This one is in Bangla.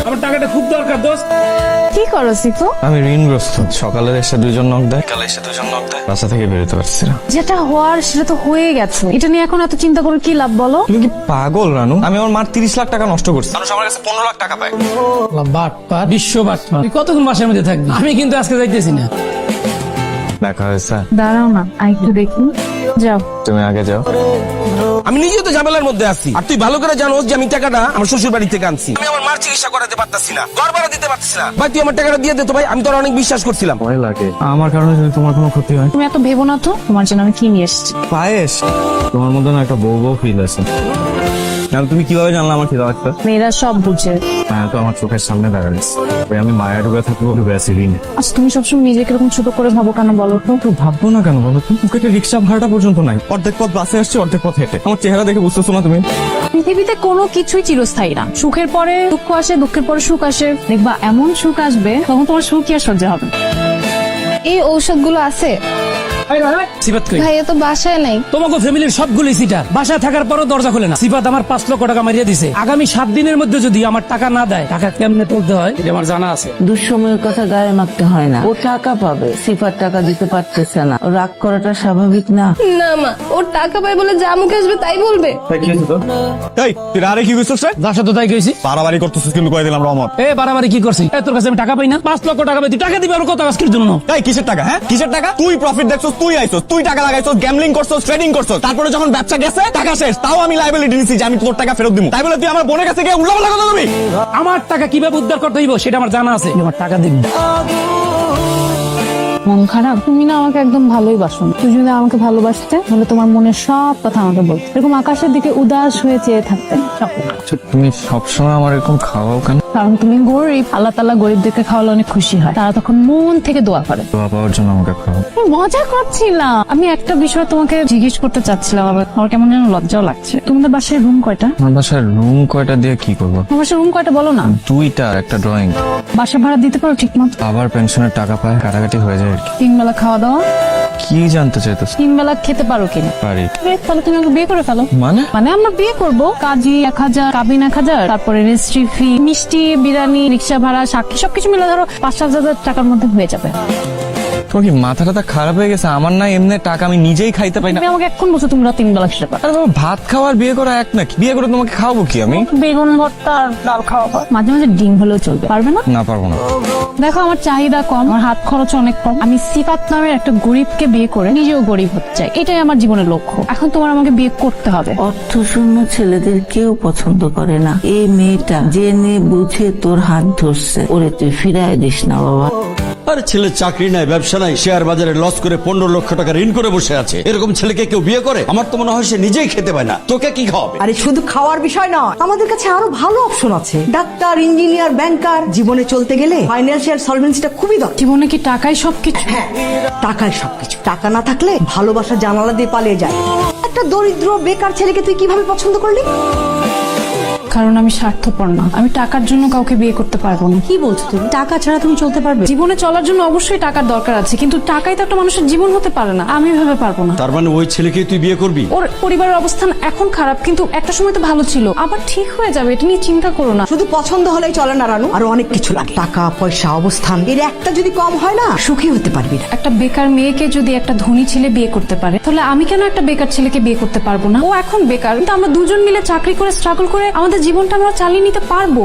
আমার টাকাটা খুব দরকার দোস্ত। কি করো সিফু? আমি ঋণগ্রস্ত। সকালে এসে দুজন নক দেয়, কালে এসে দুজন নক দেয়, বাসা থেকে বেরোতে পারছি না। যেটা হওয়ার সেটা তো হয়ে গেছে, এটা নিয়ে এখন এত চিন্তা করে কি লাভ বলো? তুমি কি পাগল রানু? আমি আমার মার 30 লাখ টাকা নষ্ট করছি, মানুষ আমার কাছে 15 লাখ টাকা পায়। বাটপার, বিশ্ব বাটপার। তুই কতক্ষণ বাসার মধ্যে থাকবি? আমি কিন্তু আজকে যাইতেছি না। দেখা হয়েছে? দাঁড়াও না, আর একটু দেখি। যাও। তুমি আগে যাও। আমি নিজেও তো ঝামেলার মধ্যে আছি, আর তুই ভালো করে জানোস যে আমি টাকাটা আমার শ্বশুর বাড়ি থেকে আনছি। আমি আমার মার চিকিৎসা করাতে পারতাছি না, ঘর ভাড়া দিতে পারতাছি না। ভাই তুই আমার টাকাটা দিয়ে দে তো ভাই, আমি তোর অনেক বিশ্বাস করছিলাম। ভয় লাগে আমার কারণে যদি তোমার কোনো ক্ষতি হয়। তুমি এত ভেবো না তো, তোমার জন্য আমি কি নিয়ে এসেছি। পায়েস, তোমার মধ্যে না একটা বউ বউ ফিল আছে। তুমি কিভাবে জানলে আমার খিদা লাগবে? মেয়েরা সব বুঝে। মায়া তো আমার চোখের সামনে দাঁড়াচ্ছে, আমি মায়া ডুবে থাকবো ডুবে আছি ঋণে। আচ্ছা তুমি সবসময় নিজেকে এরকম ছোট করে ভাবো কেন বলো তো? তো ভাববো না কেন বলো? তুমি রিক্সা ভাড়াটা পর্যন্ত নাই, অর্ধেক পথ বাসে আসছে, অর্ধেক পথ হেঁটে। আমার চেহারা দেখে বুঝতেছো না তুমি? পৃথিবীতে কোনো কিছুই চিরস্থায়ী না। সুখের পরে দুঃখ আসে, দুঃখের পরে সুখ আসে। দেখবা এমন সুখ আসবে তখন তোমার সুখই আর সহ্য হবে। এই ঔষধগুলো আছে? সিফাত কই? ভাইয়া তো বাসায় নাই। তোমাকে ফ্যামিলির সবগুলোই সিটার, বাসায় থাকার পরও দরজা খোলে না। সিফাত আমার 5 লক্ষ টাকা মারিয়ে দিছে। আগামী 7 দিনের মধ্যে যদি আমার টাকা না দেয়, টাকা কেমনে তুলতে হয় এটা আমার জানা আছে। দুঃসময়ের কথা গায়ে মাখতে হয় না। ও টাকা পাবে, সিফার টাকা দিতে পারতেছে না। ও রাগ করাটা স্বাভাবিক না। না মা, ওর টাকা পায় বলে যা মুখে আসবে তাই বলবে। এই তুই আরে কি কইছস রে? যার সাথে তাই কইছি। বাড়াবাড়ি করতেছিস কিন্তু কই দিলাম রহমত। এ বাড়াবাড়ি কি করছি? তোর কাছে আমি টাকা পাই না? 5 লক্ষ টাকা পাই, তুই টাকা দিবি আর কত আজকের জন্য? এই কিসের টাকা? হ্যাঁ কিসের টাকা? তুই প্রফিট দেখছস, তুই আইছস, তুই টাকা লাগাইছস, গ্যাম্বলিং করছস, ট্রেডিং করছস। তারপরে যখন ব্যবসা গেছে, টাকা শেষ, তাও আমি লায়াবিলিটি নিছি যে আমি তোর টাকা ফেরত দিমু। তাই বলে তুই আমার বোনের কাছে গিয়ে উল্লাপাল্লা কথা বলবি? আমার টাকা কিভাবে উদ্ধার করতে হইব সেটা আমার জানা আছে। আমার টাকা দিবি। মন খারাপ? তুমি না আমাকে একদম ভালোই বাসো না। তুমি যদি আমাকে ভালোবাসতে তাহলে তোমার মনের সব কথা আমাকে বলতে। এরকম আকাশের দিকে উদাস হয়ে চেয়ে থাকতে। তুমি সবসময় আমার এরকম খাওয়াও কেন? কারণ তুমি গরিব, আল্লাহ তাআলা গরিবদেরকে খাওয়ালে অনেক খুশি হয়। তারা তখন মন থেকে দোয়া করে। দোয়া পাওয়ার জন্য আমাকে খাওয়াও? আমি মজা করছিলাম। আমি একটা বিষয় তোমাকে জিজ্ঞেস করতে চাচ্ছিলাম, আমার কেমন যেন লজ্জাও লাগছে। তোমাদের বাসায় রুম কয়টা? আমার বাসার রুম কয়টা দিয়ে কি করবো? তোমার বাসায় রুম কয়টা বলো না? 2টা, একটা ড্রয়িং। বাসা ভাড়া দিতে পারো ঠিক মতো? আবার পেনশনের টাকা পায়, কাটাকাটি হয়ে যায় আর কি। 3 বেলা খাওয়া দাওয়া? কি জানতে চাইতেছ? 3 বেলা খেতে পারো কিনা? পারি। তাহলে তুমি আমাকে বিয়ে করে ফেলো। মানে? মানে আমরা বিয়ে করবো, কাজী 1000, কাবিন 1000, তারপরে রেজিস্ট্রি ফি, মিষ্টি, বিরিয়ানি, রিক্সা ভাড়া, সাক্ষী সবকিছু মিলে ধরো 5-7 হাজার টাকার মধ্যে হয়ে যাবে। তোমার কি মাথা টাথা খারাপ হয়ে গেছে? আমার না এমনি টাকা আমি নিজেই খাইতে পাই না। তুমি আমাকে এখন বলছো তোমরা 3 বেলা খেতে পারো। আরে বাবা, ভাত খাওয়ার বিয়ে করা এক নাকি? বিয়ে করে তোমাকে খাওয়াবো কি আমি? বেগুন ভর্তা আর ডাল খাওয়াবো, মাঝে মাঝে ডিম হলেও চলবে। পারবে না? না পারবো না। দেখো আমার চাহিদা কম, আমার হাত খরচ অনেক কম। আমি সিফাত নামের একটা গরিবকে বিয়ে করে নিজেও গরিব হতে চাই। এটাই আমার জীবনের লক্ষ্য। এখন তোমার আমাকে বিয়ে করতে হবে। অর্থশূন্য ছেলেদের কেউ পছন্দ করে না। এই মেয়েটা জেনে বুঝে তোর হাত ধরছে, ওরে তুই ফিরায় দিস না বাবা। আরে ছেলে চাকরি নাই, ব্যবসা নাই, শেয়ার বাজারে লস করে 15 লক্ষ টাকা ঋণ করে বসে আছে। এরকম ছেলেকে কেউ বিয়ে করে? আমার তো মনে হয় সে নিজেই খেতে পায় না, তোকে কি খাওয়াবে? আরে শুধু খাওয়ার বিষয় নয়, আমাদের কাছে আরো ভালো অপশন আছে। ডাক্তার, ইঞ্জিনিয়ার, ব্যাংকার। জীবনে চলতে গেলে ফাইন্যান্সিয়াল সলভেন্সিটা খুবই দরকার। জীবনে কি টাকাই সবকিছু? হ্যাঁ, টাকায় সবকিছু। টাকা না থাকলে ভালোবাসা জানালা দিয়ে পালিয়ে যায়। একটা দরিদ্র বেকার ছেলেকে তুই কিভাবে পছন্দ করলি? কারণ আমি স্বার্থপর না। আমি টাকার জন্য কাউকে বিয়ে করতে পারবো না। কি বলছো তুমি? টাকা ছাড়া তুমি চলতে পারবে? জীবনে চলার জন্য অবশ্যই টাকার দরকার আছে, কিন্তু টাকাই তো একটা মানুষের জীবন হতে পারে না। আমি ভেবে পারবো না। তার মানে ওই ছেলেকে তুই বিয়ে করবি? ওর পরিবারের অবস্থান এখন খারাপ, কিন্তু একটা সময় তো ভালো ছিল। আবার ঠিক হয়ে যাবে, এটা নিয়ে চিন্তা করো না। শুধু পছন্দ হলেই চলে না রানু, আরো অনেক কিছু লাগে। টাকা, পয়সা, অবস্থান, এর একটা যদি কম হয় না, সুখী হতে পারবি না। একটা বেকার মেয়েকে যদি একটা ধনী ছেলে বিয়ে করতে পারে, তাহলে আমি কেন একটা বেকার ছেলেকে বিয়ে করতে পারবো না? ও এখন বেকার, কিন্তু আমরা দুজন মিলে চাকরি করে স্ট্রাগল করে আমাদের জীবনটা আমরা চালিয়ে নিতে পারবো।